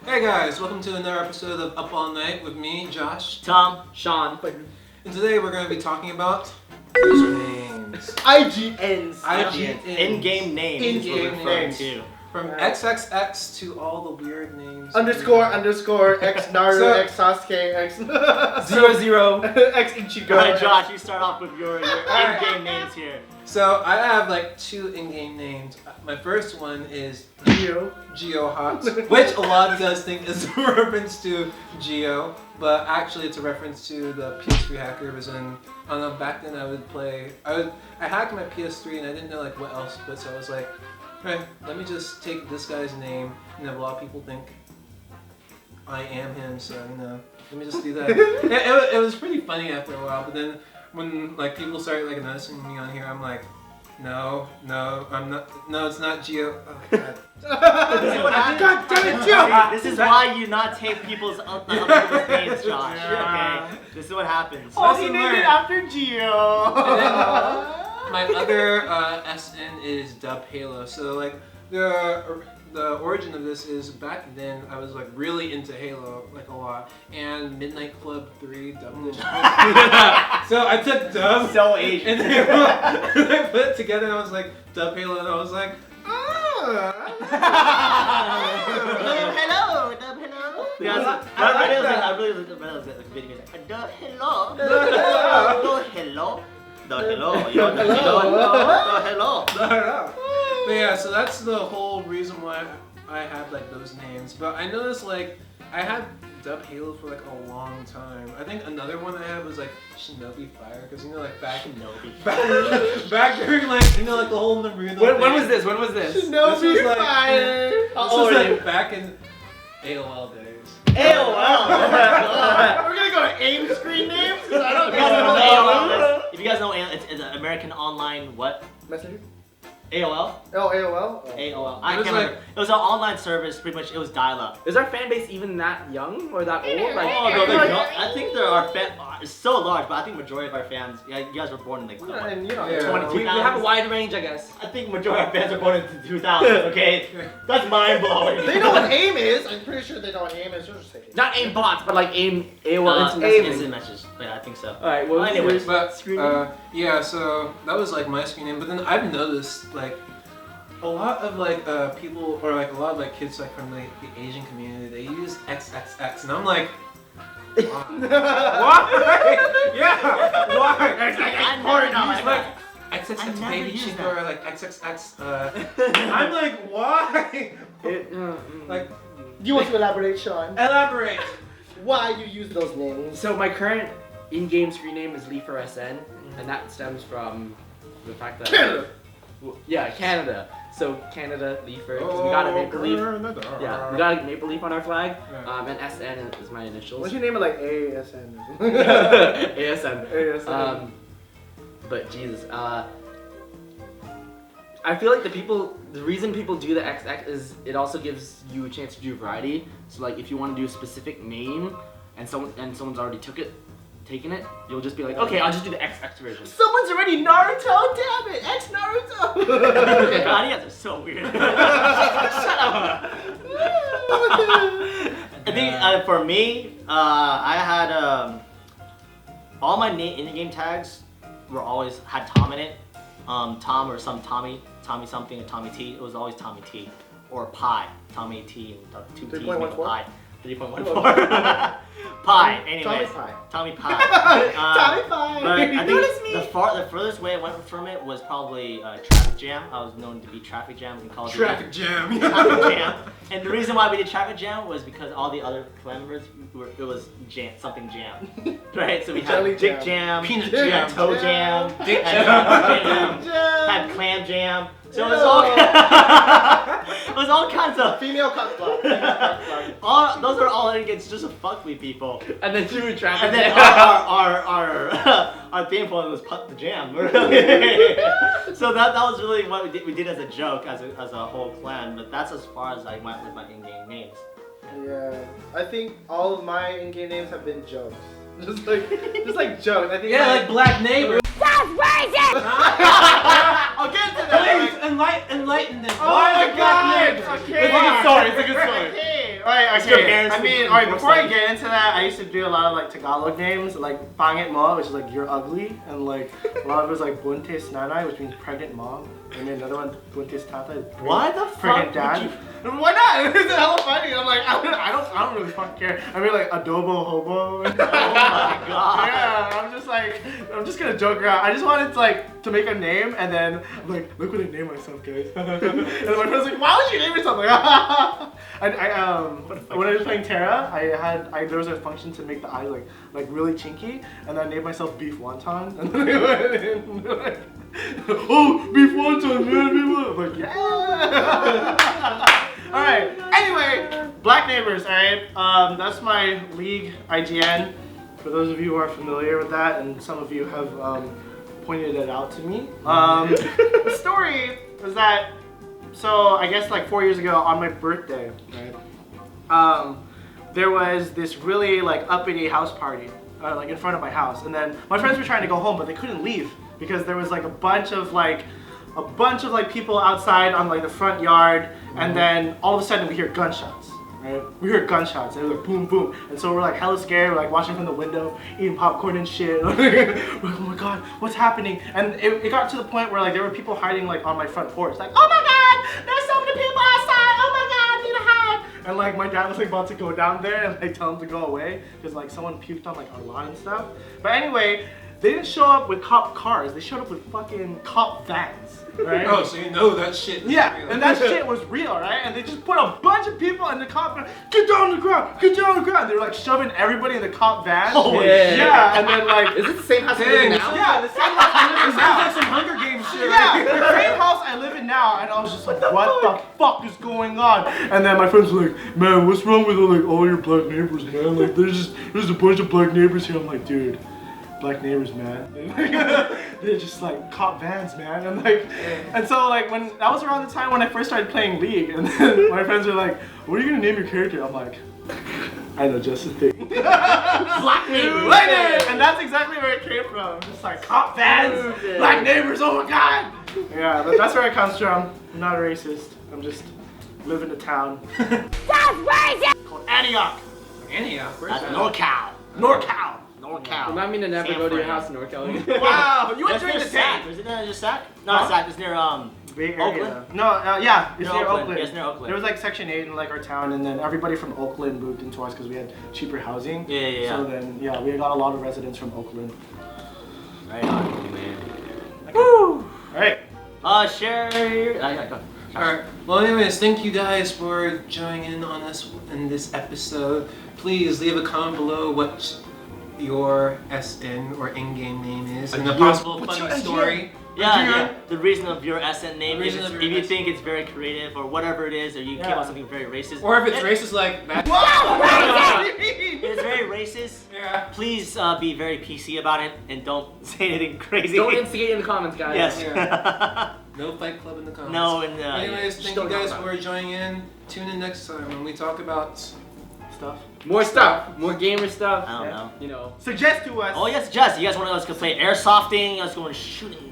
Hey guys, welcome to another episode of Up All Night with me, Josh, Tom, Sean, and today we're going to be talking about usernames. IGNs. In-game names. In-game names. To. From XXX to all the weird names. Underscore, X Naruto, So- X Sasuke, X 00. X Ichigo. Alright, Josh, you start off with your in-game names here. So I have like two in-game names. My first one is GeoHot, which a lot of you guys think is a reference to Geo, but actually it's a reference to the PS3 hackers. And I don't know, back then I would play. I hacked my PS3 and I didn't know like what else, but so I was like, okay, let me just take this guy's name. You know, a lot of people think I am him, so you know, let me just do that. it was pretty funny after a while, but then when like people started like noticing me on here, I'm like, no, I'm not. No, it's not Geo. Oh god. God damn it, Geo! This is why you not take people's other people's names, Josh. Okay, this is what happens. Oh, he named it after Geo. My other SN is Dub Halo. So like the origin of this is back then I was like really into Halo like a lot, and Midnight Club 3 dubbed it. So I took Dub So Asian. and I put it together and I was like Dub Halo, and I was like Hello. Yeah, I really like the video. Hello. But yeah, so that's the whole reason why I had like those names. But I noticed like I had Dub Halo for like a long time. I think another one I had was like Shinobi Fire, because you know like back during like you know like the whole Naruto. When was this? When was this? Shinobi This was like- Fire. This was like back in AOL days. AOL. We're gonna go to AIM screen names? 'Cause I don't If you guys know know. AOL, if you guys know AOL, it's an American Online what? Messenger? AOL? Oh, AOL? Oh. AOL. I was can't remember. It was an online service, pretty much. It was dial-up. Is our fan base even that young or that old? Like, Oh no, they're young. I think there are it's so large, but I think majority of our fans, yeah, you guys were born in like And you know, Yeah. 20. we have a wide range, I guess. I think majority of our fans are born in the 2000s. Okay, that's mind blowing. They know what AIM is. I'm pretty sure they know what AIM is. You're just saying. Not AIM bots, but like AIM AOL instant AIM. messaging. Instant messages. Yeah, I think so. All right. Well, Anyways, But screen name? yeah, so that was like my screen name. But then I've noticed like a lot of like people or like a lot of like kids like from like the Asian community, they use XXX, and I'm like, why? Why? Yeah, why? I never Use know. like I XXX never baby use chico that. or like XXX. I'm like, why? Like, Do you want to elaborate, Sean? elaborate. Why you use those names? So my current in-game screen name is LeeForSN, and that stems from the fact that Canada. Well, yeah, Canada. So Canada Leafer, because we got a maple leaf. Yeah, we got a maple leaf on our flag. Yeah. And SN is my initials. What's your name of like ASN? ASN. ASN. But Jesus, I feel like the reason people do the XX is it also gives you a chance to do variety. So like if you want to do a specific name and someone's already taken it, you'll just be like, okay, I'll just do the XX version. Someone's already Naruto, damn it! Ex Naruto! God, you guys are so weird. Shut up. I think for me, I had all my in-game tags were always had Tom in it. Tom or some Tommy something, or Tommy T. It was always Tommy T. Or Pi. Tommy T and 2 T's make a 3.14? Pi. 3.14. Pi, anyways. Tommy Pie. Tommy Pie. Tommy Pie! But I think the furthest way I went from it was probably Traffic Jam. I was known to be Traffic Jam in Call of Duty. Traffic jam. Traffic Jam. And the reason why we did Traffic Jam was because all the other clan members it was something jam. Right? So we had Jelly Dick jam. Jam, Peanut we had jam. Toe Jam, Dick had jam. had Clam Jam. So it was Ew. all it was all kinds of Female cock block. those are all against just to fuck with people. And then you traffic. And then our theme point was Putt the Jam. So that was really what we did as a joke, as a whole clan. But that's as far as I went with my in-game names. Yeah, I think all of my in-game names have been jokes. Just like jokes. I think Yeah, like Black Neighbor. I'll get into that. enlighten them. Oh my god! Okay. It's a good story. It's a good story. Okay. Alright, Your okay. parents I mean, would- alright, before I get into that, I used to do a lot of like Tagalog names, like Pangit Mo, which is like you're ugly, and like a lot of it was like Buntis Nanay, which means pregnant mom, and then another one, Buntis Tata, Why the pregnant fuck dad. would you? Why not? It's hella funny. I'm like, I don't really fucking care. I mean, like adobo hobo. Oh my god. Yeah, I'm just gonna joke around. I just wanted to make a name, and then I'm like, look what I named myself, guys. And my friend's like, why would you name yourself? Like, when I was playing Terra, there was a function to make the eyes like really chinky, and I named myself Beef Wonton, and then I went in, like, oh, Beef Wonton, man, Beef Wonton. I'm like, yeah. All right. Anyway, Black Neighbors. All right. That's my league IGN. For those of you who are familiar with that, and some of you have pointed it out to me. The story was that, so I guess like 4 years ago on my birthday, right? There was this really like uppity house party, like in front of my house, and then my friends were trying to go home, but they couldn't leave because there was like a bunch of people outside on like the front yard, and then all of a sudden we hear gunshots. Right? We heard gunshots, and it was like boom, boom, and so we're like hella scared. We're like watching from the window, eating popcorn and shit. We're like, oh my god, what's happening? And it got to the point where like there were people hiding like on my front porch, like, oh my god, there's so many people outside. Oh my god, I need to hide. And like my dad was like about to go down there and like tell him to go away because like someone puked on like our lawn and stuff. But anyway, they didn't show up with cop cars. They showed up with fucking cop vans. Right? Oh, so you know that shit is Yeah, real. and that shit was real, right? And they just put a bunch of people in the cop van. Get down on the ground! Get down on the ground! They were like shoving everybody in the cop van. Holy shit. Yeah, and then like Is it the same house you live in now? yeah, the same house I live in Sounds now. like some Hunger Games shit. Yeah, the same house I live in now, and I was just like, what the fuck is going on? And then my friends were like, man, what's wrong with all your black neighbors, man? Like, there's a bunch of black neighbors here. I'm like, dude, black neighbors, man. They're just like cop vans, man. And so like when that was around the time when I first started playing League, and then my friends were like, what are you gonna name your character? I'm like, I know just the thing. Black neighbors. Black neighbors! And that's exactly where it came from. Just like cop vans, black neighbors, oh my god! Yeah, but that's where it comes from. I'm not a racist. I'm just live in a town. That's racist! Called Antioch. Antioch, where's That's that? NorCal. NorCal. NorCal. Remind me to never San go to your Fran. house in NorCal. Wow, you went That's during near the Sac. day. Is it just Sac? No, Huh? not Sac. It's near Bay Area. Oakland? No, yeah, it's Near near Oakland. Oakland. Yeah, it's near Oakland. There was like Section 8 in like our town, and then everybody from Oakland moved into us because we had cheaper housing. Yeah. So then, yeah, we got a lot of residents from Oakland. Right on, man. Woo! Alright. Share. Yeah, go. Alright, well anyways, thank you guys for joining in on this episode. Please leave a comment below what your SN or in-game name is and a possible What's funny your story. Yeah. The reason of your SN name, The if, reason it's, of if your you SN. think it's very creative or whatever it is, or you came Yeah. up with something very racist. Or if it's racist like that. If it's very racist, Yeah. please be very PC about it and don't say anything crazy. Don't instigate in the comments, guys. Yes. No fight club in the comments. No, and Anyways, thank you don't guys talk for about joining in. Tune in next time when we talk about Stuff. More stuff. More gamer stuff. I don't know. You know. Suggest to us. Oh yes, Jess, you guys want to play airsofting? You guys want to shooting?